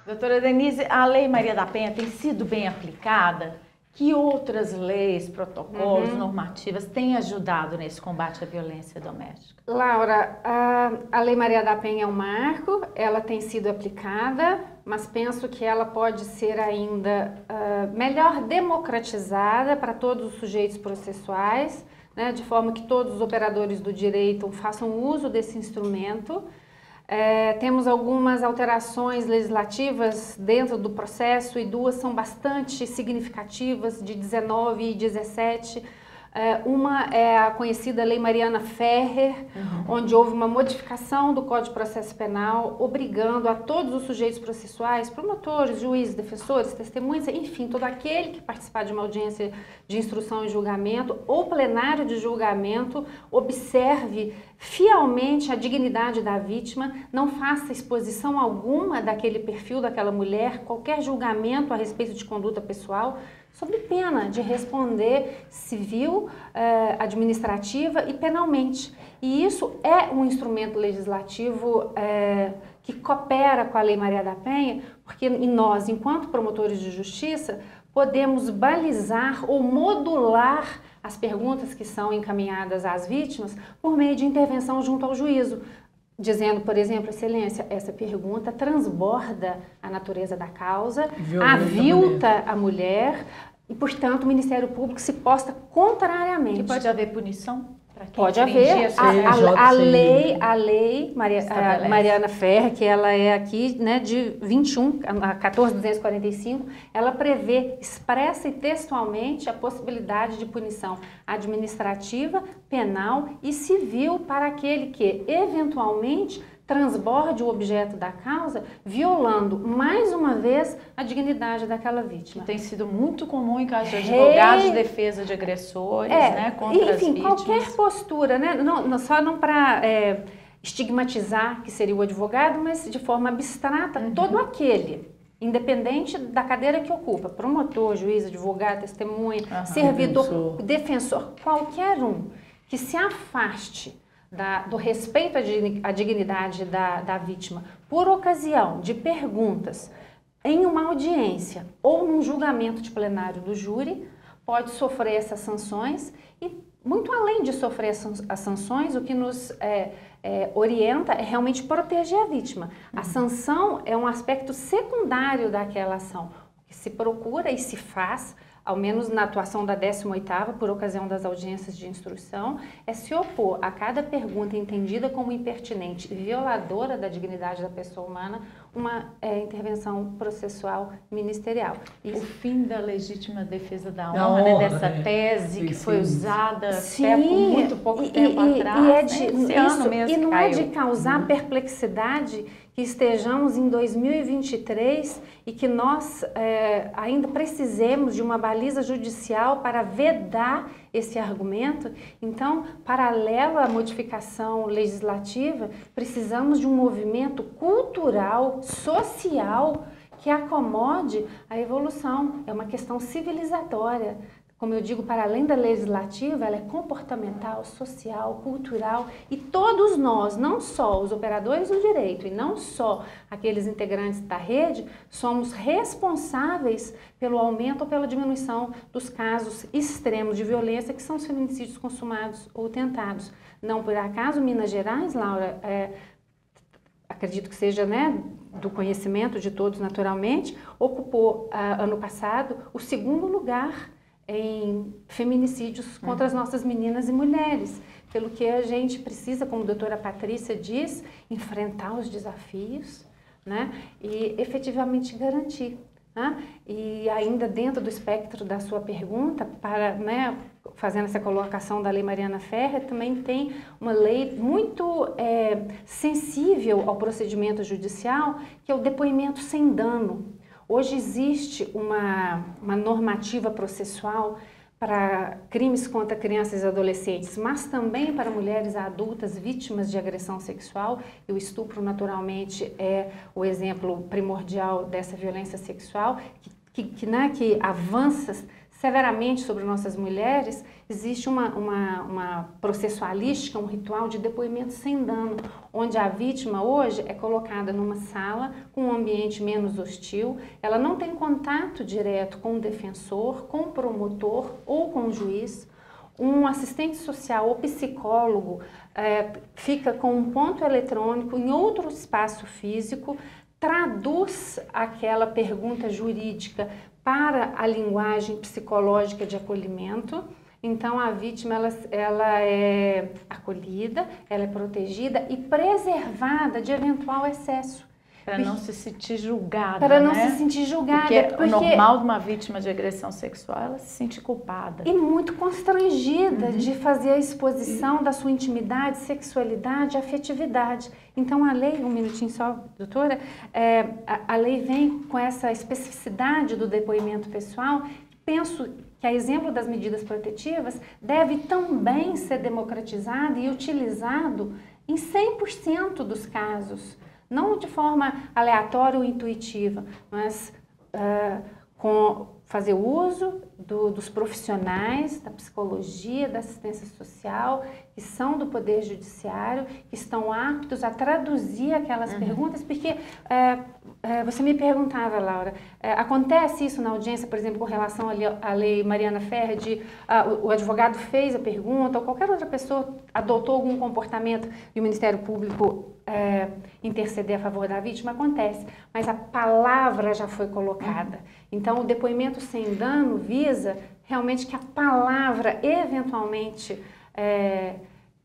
Doutora Denise, a Lei Maria da Penha tem sido bem aplicada? Que outras leis, protocolos, normativas têm ajudado nesse combate à violência doméstica? Laura, a Lei Maria da Penha é um marco, ela tem sido aplicada, mas penso que ela pode ser ainda melhor democratizada para todos os sujeitos processuais, né, de forma que todos os operadores do direito façam uso desse instrumento. Temos algumas alterações legislativas dentro do processo e duas são bastante significativas, de 19 e 17. Uma é a conhecida Lei Mariana Ferrer, onde houve uma modificação do Código de Processo Penal, obrigando a todos os sujeitos processuais, promotores, juízes, defensores, testemunhas, enfim, todo aquele que participar de uma audiência de instrução e julgamento ou plenário de julgamento, observe fielmente a dignidade da vítima, não faça exposição alguma daquele perfil daquela mulher, qualquer julgamento a respeito de conduta pessoal, sob pena de responder civil, administrativa e penalmente. E isso é um instrumento legislativo que coopera com a Lei Maria da Penha, porque nós, enquanto promotores de justiça, podemos balizar ou modular as perguntas que são encaminhadas às vítimas por meio de intervenção junto ao juízo. Dizendo, por exemplo, Excelência, essa pergunta transborda a natureza da causa, avilta a mulher e, portanto, o Ministério Público se posta contrariamente. E pode haver punição? Pode haver. A lei Mariana Ferrer, que ela é aqui, né, de 21, a 14.245, ela prevê expressa e textualmente a possibilidade de punição administrativa, penal e civil para aquele que, eventualmente, transborde o objeto da causa, violando, mais uma vez, a dignidade daquela vítima. Tem sido muito comum em casos de advogados de defesa de agressores, né, contra as vítimas. Qualquer postura, né, só não para estigmatizar que seria o advogado, mas de forma abstrata, todo aquele, independente da cadeira que ocupa, promotor, juiz, advogado, testemunha, servidor, defensor, qualquer um que se afaste do respeito à dignidade da vítima por ocasião de perguntas em uma audiência ou num julgamento de plenário do júri, pode sofrer essas sanções e, muito além de sofrer as sanções, o que nos orienta é realmente proteger a vítima. A sanção é um aspecto secundário daquela ação. O que se procura e se faz, ao menos na atuação da 18ª, por ocasião das audiências de instrução, é se opor a cada pergunta entendida como impertinente e violadora da dignidade da pessoa humana, uma intervenção processual ministerial. O fim da legítima defesa da honra, né, dessa tese que foi usada até por muito pouco tempo atrás, esse ano mesmo. E não é de causar perplexidade que estejamos em 2023 e que nós ainda precisemos de uma baliza judicial para vedar esse argumento. Então, paralelo à modificação legislativa, precisamos de um movimento cultural, social, que acomode a evolução. É uma questão civilizatória. Como eu digo, para além da legislativa, ela é comportamental, social, cultural e todos nós, não só os operadores do direito e não só aqueles integrantes da rede, somos responsáveis pelo aumento ou pela diminuição dos casos extremos de violência que são os feminicídios consumados ou tentados. Não por acaso, Minas Gerais, Laura, acredito que seja, né, do conhecimento de todos naturalmente, ocupou ano passado o 2º lugar em feminicídios contra as nossas meninas e mulheres, pelo que a gente precisa, como a doutora Patrícia diz, enfrentar os desafios, né, e efetivamente garantir né? E ainda dentro do espectro da sua pergunta, para, né, fazendo essa colocação da Lei Mariana Ferrer, também tem uma lei muito sensível ao procedimento judicial, que é o depoimento sem dano. Hoje existe uma normativa processual para crimes contra crianças e adolescentes, mas também para mulheres adultas vítimas de agressão sexual, e o estupro naturalmente é o exemplo primordial dessa violência sexual, que avança severamente sobre nossas mulheres. Existe uma processualística, um ritual de depoimento sem dano, onde a vítima hoje é colocada numa sala com um ambiente menos hostil, ela não tem contato direto com o defensor, com o promotor ou com o juiz. Um assistente social ou psicólogo fica com um ponto eletrônico em outro espaço físico, traduz aquela pergunta jurídica para a linguagem psicológica de acolhimento. Então, a vítima ela é acolhida, ela é protegida e preservada de eventual excesso. Para não se sentir julgada, Para não né? se sentir julgada. Porque o normal de uma vítima de agressão sexual é ela se sentir culpada. E muito constrangida de fazer a exposição da sua intimidade, sexualidade, afetividade. Então, a lei, um minutinho só, doutora, a lei vem com essa especificidade do depoimento pessoal. Penso que, a exemplo das medidas protetivas, deve também ser democratizado e utilizado em 100% dos casos. Não de forma aleatória ou intuitiva, mas com fazer uso dos profissionais da psicologia, da assistência social, que são do Poder Judiciário, que estão aptos a traduzir aquelas perguntas, porque você me perguntava, Laura, acontece isso na audiência, por exemplo, com relação à Lei Mariana Ferrer, o advogado fez a pergunta, ou qualquer outra pessoa adotou algum comportamento e o Ministério Público interceder a favor da vítima? Acontece, mas a palavra já foi colocada. Então, o depoimento sem dano visa realmente que a palavra, eventualmente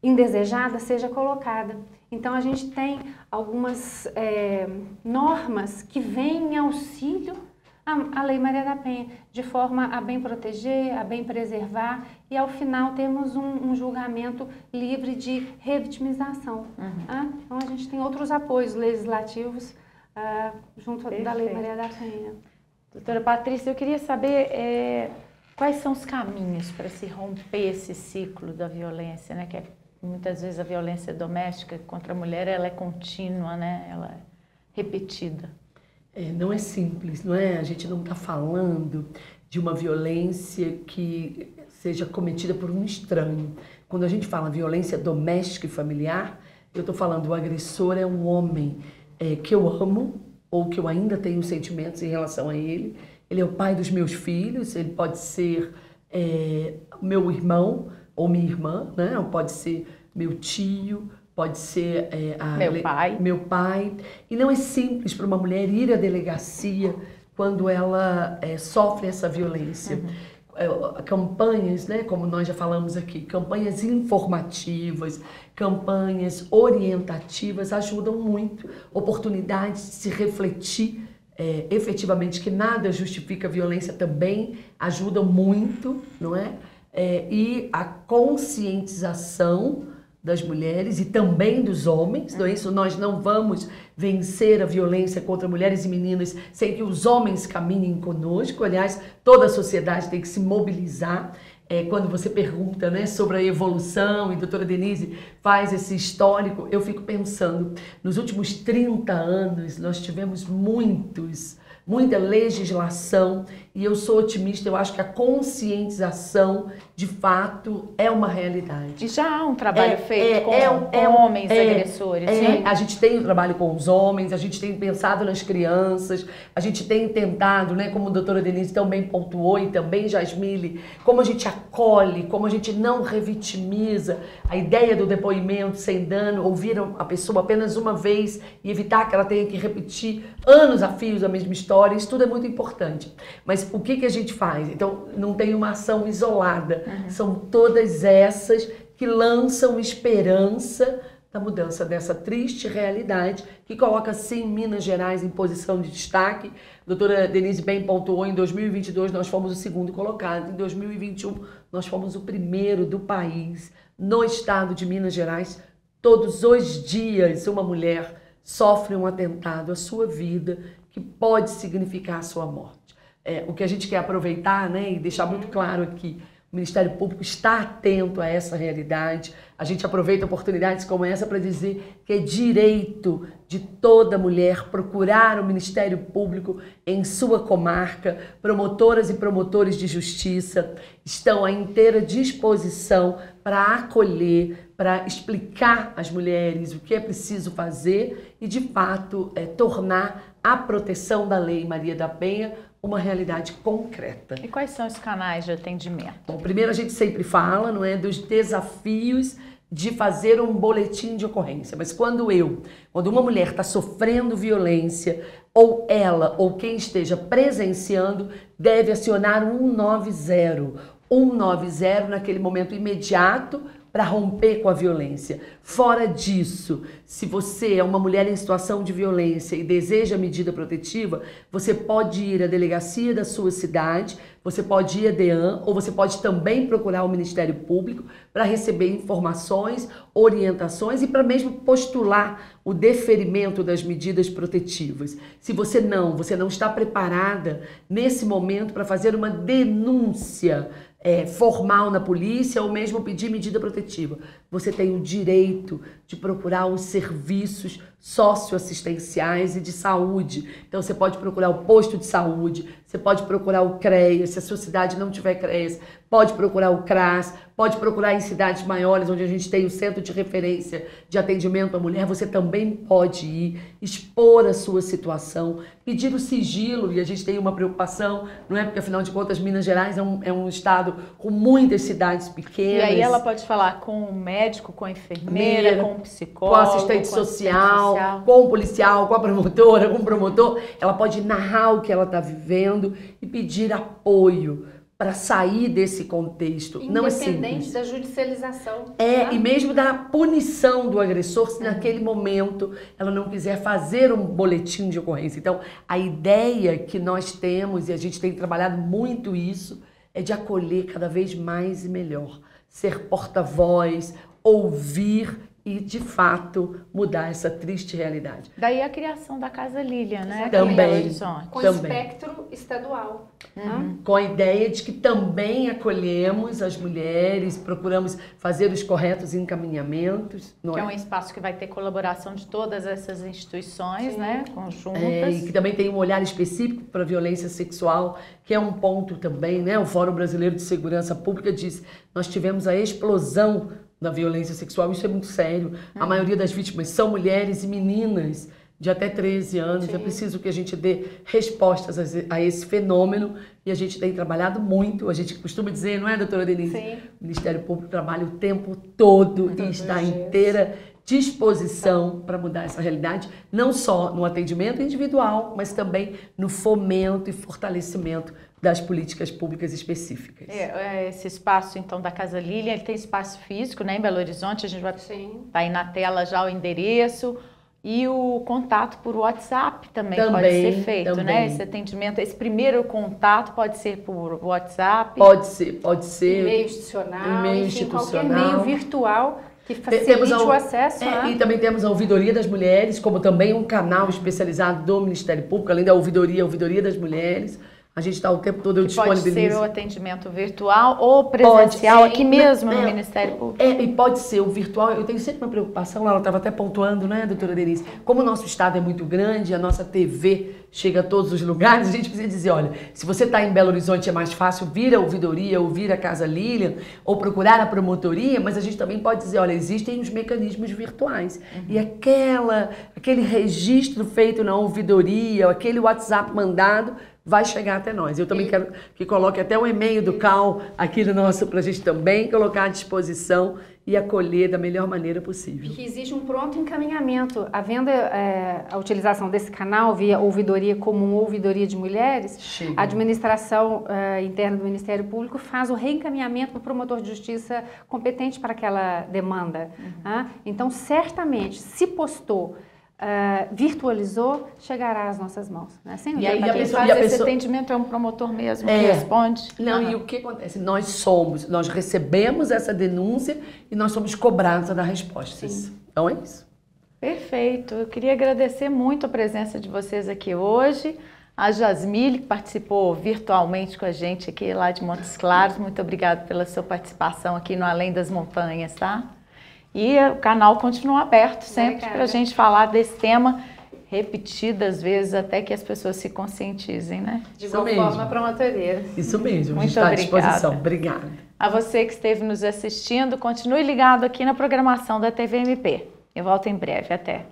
indesejada, seja colocada. Então, a gente tem algumas normas que vêm em auxílio à Lei Maria da Penha, de forma a bem proteger, a bem preservar e, ao final, termos um julgamento livre de revitimização. Então, a gente tem outros apoios legislativos junto da Lei Maria da Penha. Doutora Patrícia, eu queria saber quais são os caminhos para se romper esse ciclo da violência, né? Que muitas vezes a violência doméstica contra a mulher ela é contínua, né? Ela é repetida. Não é simples, não é? A gente não está falando de uma violência que seja cometida por um estranho. Quando a gente fala violência doméstica e familiar, eu estou falando o agressor é um homem que eu amo, ou que eu ainda tenho sentimentos em relação a ele. Ele é o pai dos meus filhos, ele pode ser meu irmão ou minha irmã, né? Ou pode ser meu tio, pode ser meu pai. E não é simples para uma mulher ir à delegacia quando ela sofre essa violência. Campanhas, né, como nós já falamos aqui, campanhas informativas, campanhas orientativas ajudam muito, oportunidades de se refletir efetivamente que nada justifica a violência também ajudam muito, não é? E a conscientização das mulheres e também dos homens, não é isso? Nós não vamos vencer a violência contra mulheres e meninas sem que os homens caminhem conosco. Aliás, toda a sociedade tem que se mobilizar. Quando você pergunta, né, sobre a evolução, e a doutora Denise faz esse histórico, eu fico pensando, nos últimos 30 anos nós tivemos muita legislação e eu sou otimista, eu acho que a conscientização de fato é uma realidade. E já há um trabalho feito com homens agressores, sim? A gente tem um trabalho com os homens, a gente tem pensado nas crianças, a gente tem tentado, né, como a doutora Denise também pontuou e também Jasmile, como a gente acolhe, como a gente não revitimiza a ideia do depoimento sem dano, ouvir a pessoa apenas uma vez e evitar que ela tenha que repetir anos a fios a mesma história, isso tudo é muito importante. Mas o que a gente faz? Então, não tem uma ação isolada, são todas essas que lançam esperança da mudança dessa triste realidade que coloca, sim, Minas Gerais em posição de destaque. A doutora Denise bem pontuou, em 2022 nós fomos o segundo colocado, em 2021 nós fomos o primeiro do país. No estado de Minas Gerais, todos os dias uma mulher sofre um atentado à sua vida que pode significar a sua morte. O que a gente quer aproveitar, né, e deixar muito claro aqui, o Ministério Público está atento a essa realidade. A gente aproveita oportunidades como essa para dizer que é direito de toda mulher procurar o Ministério Público em sua comarca. Promotoras e promotores de justiça estão à inteira disposição para acolher, para explicar às mulheres o que é preciso fazer e, de fato, tornar a proteção da Lei Maria da Penha uma realidade concreta. E quais são os canais de atendimento? Bom, primeiro a gente sempre fala, não é, dos desafios de fazer um boletim de ocorrência. Mas quando uma mulher está sofrendo violência, ou ela ou quem esteja presenciando, deve acionar o 190. 190 naquele momento imediato para romper com a violência. Fora disso, se você é uma mulher em situação de violência e deseja medida protetiva, você pode ir à delegacia da sua cidade, você pode ir à DEAN, ou você pode também procurar o Ministério Público para receber informações, orientações e para mesmo postular o deferimento das medidas protetivas. Se você não está preparada nesse momento para fazer uma denúncia formal na polícia ou mesmo pedir medida protetiva, você tem o direito de procurar os serviços socioassistenciais e de saúde. Então você pode procurar o posto de saúde, você pode procurar o CREAS, se a sua cidade não tiver CREAS, pode procurar o CRAS, pode procurar em cidades maiores, onde a gente tem o centro de referência de atendimento à mulher, você também pode ir, expor a sua situação, pedir o sigilo, e a gente tem uma preocupação, não é? Porque afinal de contas Minas Gerais é um estado com muitas cidades pequenas. E aí ela pode falar com o médico, com a enfermeira, com o psicólogo, com assistente social, com o policial, com a promotora, com o promotor. Ela pode narrar o que ela está vivendo e pedir apoio para sair desse contexto. Não é simples. Independente da judicialização. E mesmo da punição do agressor, se naquele momento ela não quiser fazer um boletim de ocorrência. Então, a ideia que nós temos, e a gente tem trabalhado muito isso, é de acolher cada vez mais e melhor. Ser porta-voz, ouvir e, de fato, mudar essa triste realidade. Daí a criação da Casa Lilian, né? Também. Com espectro estadual. Com a ideia de que também acolhemos as mulheres, procuramos fazer os corretos encaminhamentos. Que é um espaço que vai ter colaboração de todas essas instituições, né? Conjuntas. E que também tem um olhar específico para a violência sexual, que é um ponto também, né? O Fórum Brasileiro de Segurança Pública diz: nós tivemos a explosão da violência sexual, isso é muito sério. A maioria das vítimas são mulheres e meninas de até 13 anos. É preciso que a gente dê respostas a esse fenômeno e a gente tem trabalhado muito. A gente costuma dizer, não é, doutora Denise? Sim. O Ministério Público trabalha o tempo todo e está à inteira disposição para mudar essa realidade, não só no atendimento individual, mas também no fomento e fortalecimento das políticas públicas específicas. Esse espaço, então, da Casa Lilian, ele tem espaço físico, né, em Belo Horizonte. A gente vai estar aí na tela já o endereço. E o contato por WhatsApp também pode ser feito, né? Esse atendimento, esse primeiro contato pode ser por WhatsApp? Pode ser. E-mail institucional, qualquer meio virtual que facilite o acesso. E também temos a Ouvidoria das Mulheres, como também um canal especializado do Ministério Público, além da Ouvidoria, a Ouvidoria das Mulheres. A gente está o tempo todo disponibilizando. Pode ser o atendimento virtual ou presencial, aqui mesmo no Ministério Público. E pode ser o virtual. Eu tenho sempre uma preocupação, ela estava até pontuando, né, doutora Denise? Como o nosso estado é muito grande, a nossa TV chega a todos os lugares, a gente precisa dizer, olha, se você está em Belo Horizonte é mais fácil vir à ouvidoria, ou vir à Casa Lilian, ou procurar a promotoria, mas a gente também pode dizer, olha, existem os mecanismos virtuais. E aquele registro feito na ouvidoria, aquele WhatsApp mandado, vai chegar até nós. Eu também quero que coloque até o e-mail do CAL aqui no nosso, para a gente também colocar à disposição e acolher da melhor maneira possível. Que existe um pronto encaminhamento. Havendo a utilização desse canal via ouvidoria comum ou ouvidoria de mulheres, a administração interna do Ministério Público faz o reencaminhamento para o promotor de justiça competente para aquela demanda. Então, certamente, se postou, virtualizou, chegará às nossas mãos. Né? Sem e aí quem faz esse atendimento é um promotor mesmo que responde? Não, e o que acontece? Nós recebemos essa denúncia e nós somos cobrados a dar respostas. Sim. Então é isso. Perfeito. Eu queria agradecer muito a presença de vocês aqui hoje. A Jasmile, que participou virtualmente com a gente aqui lá de Montes Claros. Muito obrigada pela sua participação aqui no Além das Montanhas, tá? E o canal continua aberto sempre para a gente falar desse tema repetidas vezes até que as pessoas se conscientizem, né? De igual forma a promotoria. Isso mesmo, a gente está à disposição. Obrigada. A você que esteve nos assistindo, continue ligado aqui na programação da TV MP. Eu volto em breve. Até.